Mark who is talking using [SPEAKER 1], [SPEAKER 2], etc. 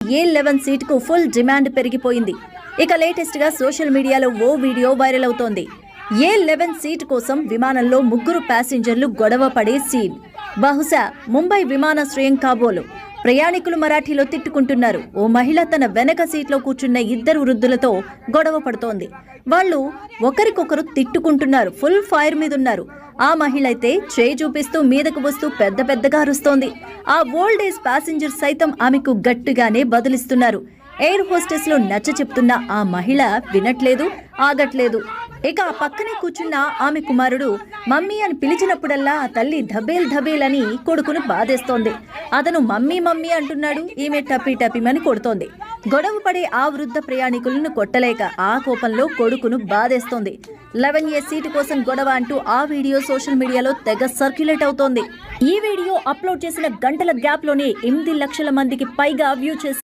[SPEAKER 1] A11 సీటుకు full demand పెరిగిపోయింది. ఇక latest గా సోషల్ మీడియాలో ఓ వీడియో వైరల్ అవుతోంది. A11 సీటు కోసం విమానంలో ముగ్గురు ప్యాసింజర్లు గొడవ పడే సీన్. బహుశా ముంబై విమానాశ్రయం కాబోలు. ప్రయాణికులు మరాఠీలో తిట్టుకుంటున్నారు. ఓ మహిళ తన వెనక సీట్లో కూర్చున్న ఇద్దరు వృద్ధులతో గొడవ పడుతోంది. వాళ్ళు ఒకరికొకరు తిట్టుకుంటున్నారు. Full fire మీదున్నారు. ఆ మహిళ అయితే చేయి చూపిస్తూ మీదకు వస్తూ పెద్ద పెద్దగా అరుస్తోంది. ఆ ఓల్డ్ ఏజ్ ప్యాసింజర్ సైతం ఆమెకు గట్టిగానే బదులిస్తున్నారు. ఎయిర్ హోస్టెస్ లో నచ్చ చెప్తున్న ఆ మహిళ వినట్లేదు, ఆగట్లేదు. ఇక ఆ పక్కనే కూర్చున్న ఆమె కుమారుడు మమ్మీ అని పిలిచినప్పుడల్లా ఆ తల్లి ధబేల్ ధబేల్ అని కొడుకును బాధేస్తోంది. అతను మమ్మీ మమ్మీ అంటున్నాడు, ఈమె టపీ టపీమని కొడుతోంది. గొడవ పడే ఆ వృద్ధ ప్రయాణికులను కొట్టలేక ఆ కోపంలో కొడుకును బాధేస్తోంది. 11A సీటు కోసం గొడవ అంటూ ఆ వీడియో సోషల్ మీడియాలో తెగ సర్క్యులేట్ అవుతోంది. ఈ వీడియో అప్లోడ్ చేసిన గంటల గ్యాప్ లోనే 8 లక్షల మందికి పైగా వ్యూ చేసి